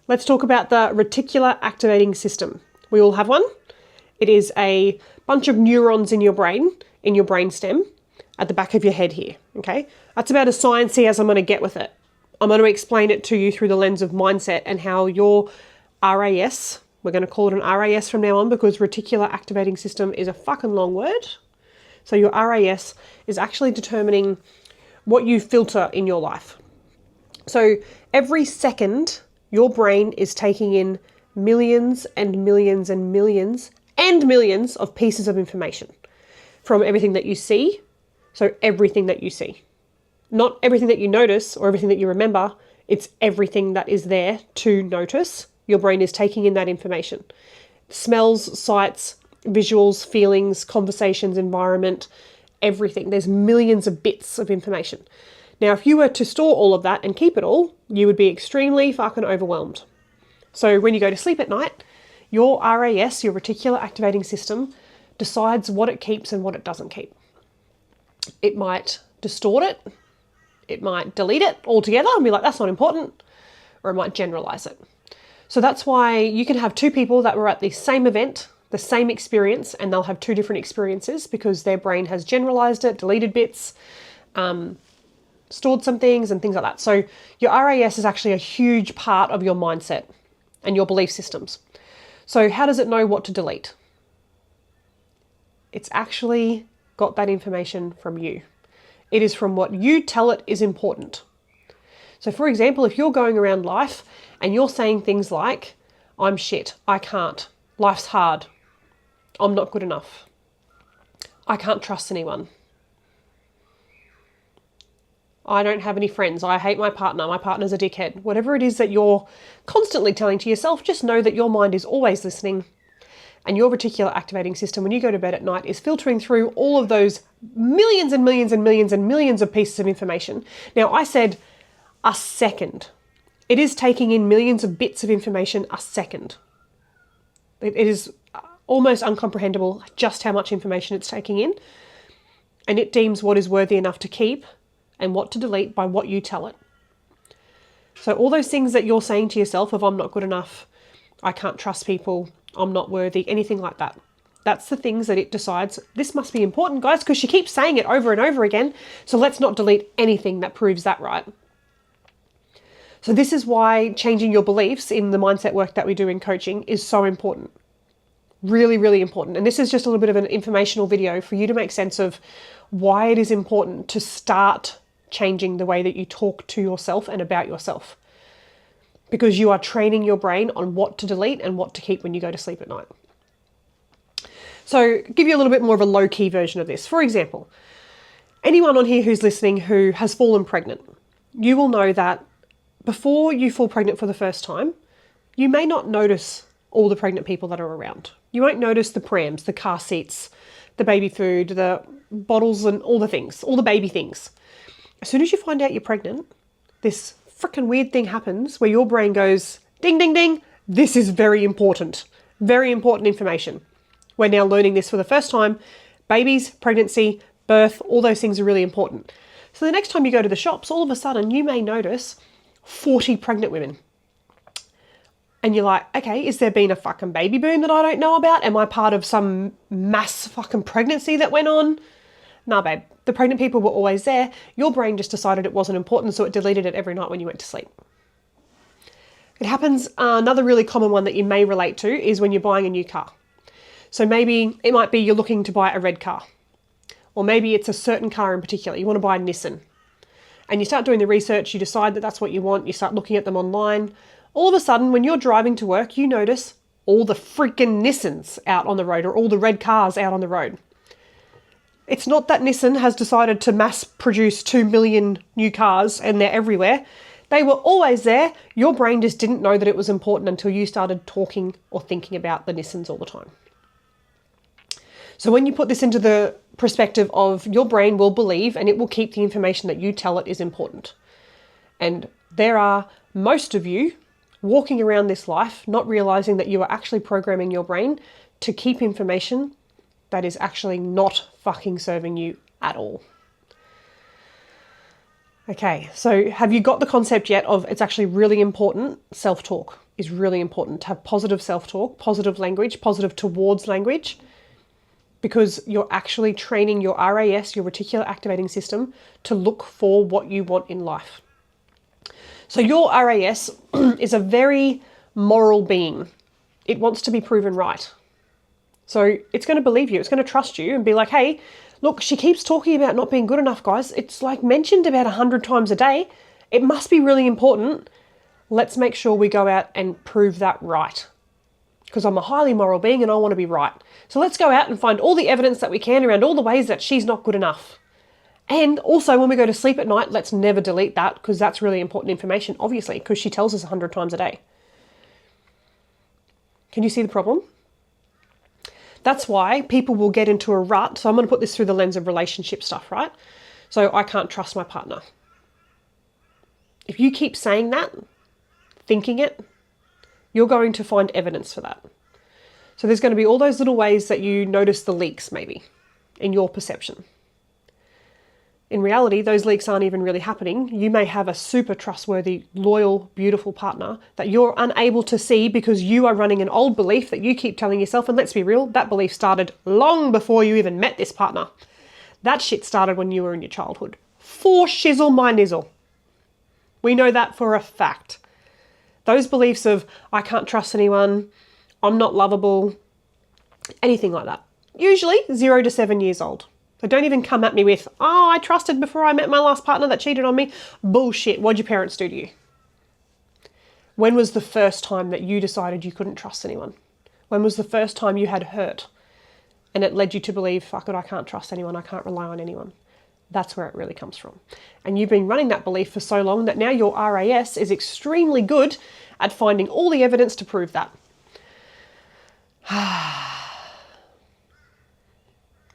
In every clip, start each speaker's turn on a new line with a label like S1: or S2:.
S1: Let's talk about the reticular activating system. We all have one. It is a bunch of neurons in your brain stem, at the back of your head here, okay? That's about as sciencey as I'm going to get with it. I'm going to explain it to you through the lens of mindset and how your R.A.S, we're going to call it an R.A.S from now on because reticular activating system is a fucking long word. So your R.A.S is actually determining what you filter in your life. So every second, your brain is taking in millions and millions and millions and millions of pieces of information from everything that you see. So everything that you see. Not everything that you notice or everything that you remember, it's everything that is there to notice. Your brain is taking in that information. Smells, sights, visuals, feelings, conversations, environment, everything. There's millions of bits of information. Now, if you were to store all of that and keep it all, you would be extremely fucking overwhelmed. So when you go to sleep at night, your R.A.S, your reticular activating system, decides what it keeps and what it doesn't keep. It might distort it, it might delete it altogether and be like, that's not important, or it might generalize it. So that's why you can have two people that were at the same event, the same experience, and they'll have two different experiences because their brain has generalized it, deleted bits, stored some things and things like that. So your R.A.S is actually a huge part of your mindset and your belief systems. So how does it know what to delete? It's actually got that information from you. It is from what you tell it is important. So for example, if you're going around life and you're saying things like, I'm shit, I can't, life's hard, I'm not good enough, I can't trust anyone, I don't have any friends, I hate my partner's a dickhead, whatever it is that you're constantly telling to yourself, just know that your mind is always listening. And your reticular activating system, when you go to bed at night, is filtering through all of those millions and millions and millions and millions of pieces of information. Now, I said a second. It is taking in millions of bits of information a second. It is almost incomprehensible just how much information it's taking in. And it deems what is worthy enough to keep and what to delete by what you tell it. So all those things that you're saying to yourself of I'm not good enough, I can't trust people, I'm not worthy, anything like that. That's the things that it decides, this must be important, guys, because she keeps saying it over and over again. So let's not delete anything that proves that right. So this is why changing your beliefs in the mindset work that we do in coaching is so important. Really, really important. And this is just a little bit of an informational video for you to make sense of why it is important to start changing the way that you talk to yourself and about yourself. Because you are training your brain on what to delete and what to keep when you go to sleep at night. So give you a little bit more of a low-key version of this. For example, anyone on here who's listening who has fallen pregnant, you will know that before you fall pregnant for the first time, you may not notice all the pregnant people that are around. You won't notice the prams, the car seats, the baby food, the bottles and all the things, all the baby things. As soon as you find out you're pregnant, this freaking weird thing happens where your brain goes, ding, ding, ding, this is very important information. We're now learning this for the first time. Babies, pregnancy, birth, all those things are really important. So the next time you go to the shops, all of a sudden you may notice 40 pregnant women. And you're like, okay, is there been a fucking baby boom that I don't know about? Am I part of some mass fucking pregnancy that went on? Nah, babe, the pregnant people were always there. Your brain just decided it wasn't important, so it deleted it every night when you went to sleep. It happens, another really common one that you may relate to is when you're buying a new car. So maybe it might be you're looking to buy a red car. Or maybe it's a certain car in particular. You want to buy a Nissan. And you start doing the research, you decide that that's what you want, you start looking at them online. All of a sudden, when you're driving to work, you notice all the freaking Nissans out on the road or all the red cars out on the road. It's not that Nissan has decided to mass produce 2 million new cars and they're everywhere. They were always there. Your brain just didn't know that it was important until you started talking or thinking about the Nissans all the time. So when you put this into the perspective of your brain will believe and it will keep the information that you tell it is important. And there are most of you walking around this life not realizing that you are actually programming your brain to keep information that is actually not fucking serving you at all. Okay, so have you got the concept yet of it's actually really important? Self-talk is really important. To have positive self-talk, positive language, positive towards language, because you're actually training your R.A.S, your reticular activating system, to look for what you want in life. So your R.A.S is a very moral being. It wants to be proven right. So it's going to believe you. It's going to trust you and be like, hey, look, she keeps talking about not being good enough, guys. It's like mentioned about 100 times a day. It must be really important. Let's make sure we go out and prove that right. Because I'm a highly moral being and I want to be right. So let's go out and find all the evidence that we can around all the ways that she's not good enough. And also when we go to sleep at night, let's never delete that, because that's really important information, obviously, because she tells us 100 times a day. Can you see the problem? That's why people will get into a rut. So I'm going to put this through the lens of relationship stuff, right? So I can't trust my partner. If you keep saying that, thinking it, you're going to find evidence for that. So there's going to be all those little ways that you notice the leaks, maybe, in your perception. In reality, those leaks aren't even really happening. You may have a super trustworthy, loyal, beautiful partner that you're unable to see because you are running an old belief that you keep telling yourself. And let's be real, that belief started long before you even met this partner. That shit started when you were in your childhood. For shizzle my nizzle. We know that for a fact. Those beliefs of, I can't trust anyone, I'm not lovable, anything like that. Usually 0 to 7 years old. So don't even come at me with, oh, I trusted before I met my last partner that cheated on me. Bullshit. What'd your parents do to you? When was the first time that you decided you couldn't trust anyone? When was the first time you had hurt and it led you to believe, fuck it, I can't trust anyone, I can't rely on anyone? That's where it really comes from. And you've been running that belief for so long that now your R.A.S is extremely good at finding all the evidence to prove that.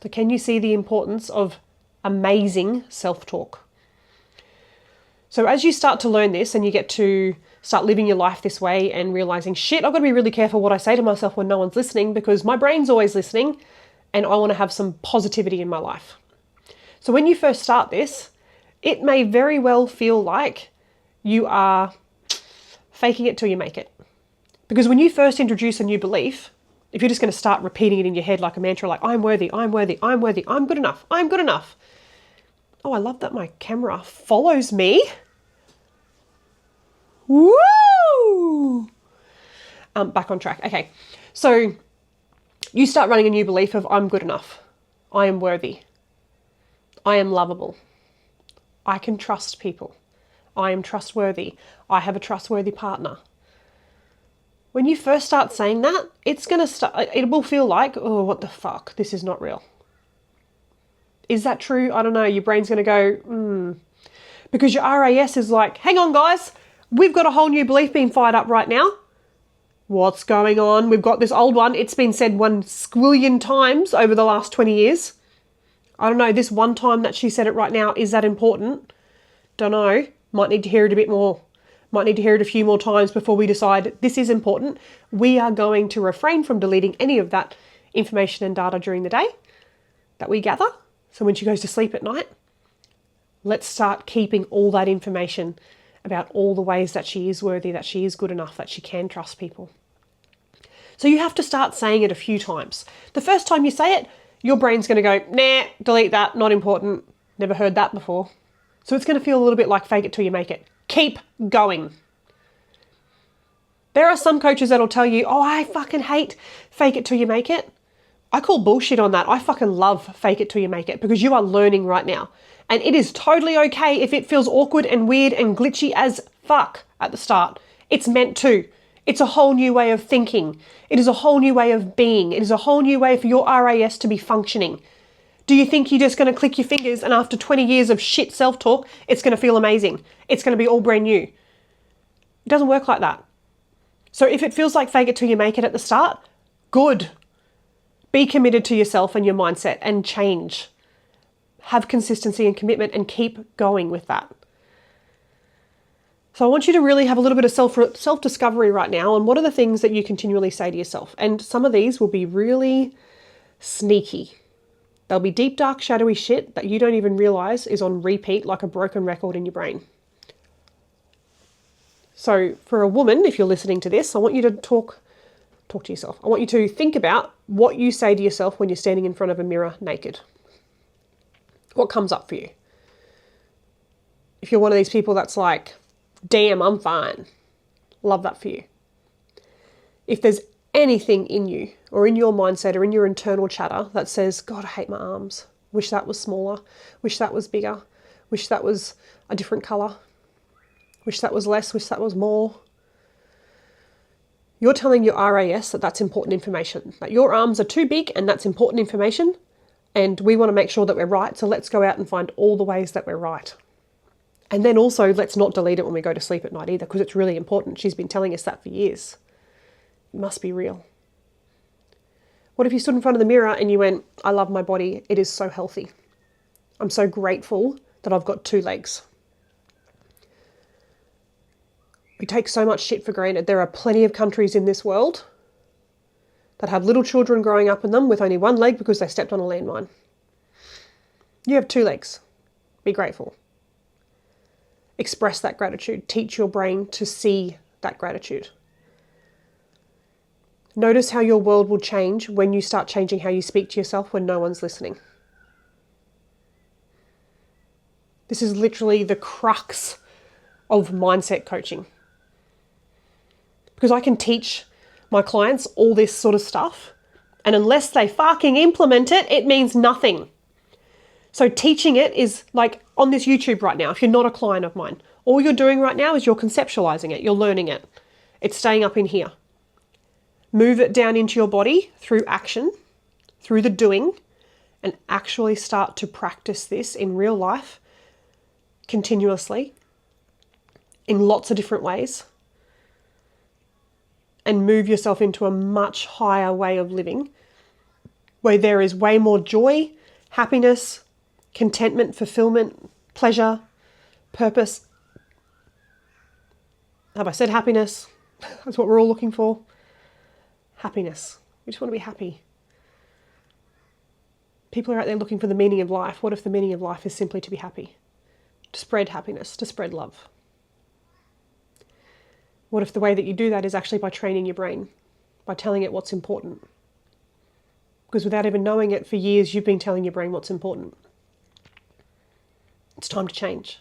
S1: So can you see the importance of amazing self-talk? So as you start to learn this and you get to start living your life this way and realizing, shit, I've got to be really careful what I say to myself when no one's listening, because my brain's always listening and I want to have some positivity in my life. So when you first start this, it may very well feel like you are faking it till you make it. Because when you first introduce a new belief, if you're just going to start repeating it in your head like a mantra, like I'm worthy, I'm worthy, I'm worthy, I'm good enough, I'm good enough. Oh, I love that my camera follows me. Woo! Back on track. Okay, so you start running a new belief of I'm good enough, I am worthy, I am lovable, I can trust people, I am trustworthy, I have a trustworthy partner. When you first start saying that, it will feel like, oh, what the fuck? This is not real. Is that true? I don't know. Your brain's going to go, Because your R.A.S is like, hang on, guys. We've got a whole new belief being fired up right now. What's going on? We've got this old one. It's been said 1 squillion times over the last 20 years. I don't know. This one time that she said it right now, is that important? Don't know. Might need to hear it a bit more. Might need to hear it a few more times before we decide this is important. We are going to refrain from deleting any of that information and data during the day that we gather. So when she goes to sleep at night, let's start keeping all that information about all the ways that she is worthy, that she is good enough, that she can trust people. So you have to start saying it a few times. The first time you say it, your brain's going to go, nah, delete that, not important, never heard that before. So it's going to feel a little bit like fake it till you make it. Keep going. There are some coaches that'll tell you, oh, I fucking hate fake it till you make it. I call bullshit on that. I fucking love fake it till you make it, because you are learning right now. And it is totally okay if it feels awkward and weird and glitchy as fuck at the start. It's meant to. It's a whole new way of thinking. It is a whole new way of being. It is a whole new way for your R.A.S to be functioning. Do you think you're just going to click your fingers and after 20 years of shit self-talk, it's going to feel amazing? It's going to be all brand new. It doesn't work like that. So if it feels like fake it till you make it at the start, good. Be committed to yourself and your mindset and change. Have consistency and commitment and keep going with that. So I want you to really have a little bit of self-discovery right now on what are the things that you continually say to yourself. And some of these will be really sneaky. There'll be deep, dark, shadowy shit that you don't even realize is on repeat like a broken record in your brain. So for a woman, if you're listening to this, I want you to talk to yourself. I want you to think about what you say to yourself when you're standing in front of a mirror naked. What comes up for you? If you're one of these people that's like, damn, I'm fine. Love that for you. If there's anything in you or in your mindset or in your internal chatter that says, God, I hate my arms. Wish that was smaller. Wish that was bigger. Wish that was a different colour. Wish that was less. Wish that was more. You're telling your R.A.S. that that's important information. That your arms are too big and that's important information. And we want to make sure that we're right. So let's go out and find all the ways that we're right. And then also, let's not delete it when we go to sleep at night either, because it's really important. She's been telling us that for years. It must be real. What if you stood in front of the mirror and you went, I love my body. It is so healthy. I'm so grateful that I've got 2 legs. We take so much shit for granted. There are plenty of countries in this world that have little children growing up in them with only 1 leg because they stepped on a landmine. You have 2 legs. Be grateful. Express that gratitude. Teach your brain to see that gratitude. Notice how your world will change when you start changing how you speak to yourself when no one's listening. This is literally the crux of mindset coaching. Because I can teach my clients all this sort of stuff, and unless they fucking implement it, it means nothing. So teaching it is like on this YouTube right now, if you're not a client of mine, all you're doing right now is you're conceptualizing it, you're learning it. It's staying up in here. Move it down into your body through action, through the doing, and actually start to practice this in real life continuously in lots of different ways, and move yourself into a much higher way of living where there is way more joy, happiness, contentment, fulfillment, pleasure, purpose. Have I said happiness? That's what we're all looking for. Happiness. We just want to be happy. People are out there looking for the meaning of life. What if the meaning of life is simply to be happy? To spread happiness, to spread love. What if the way that you do that is actually by training your brain, by telling it what's important? Because without even knowing it, for years you've been telling your brain what's important. It's time to change.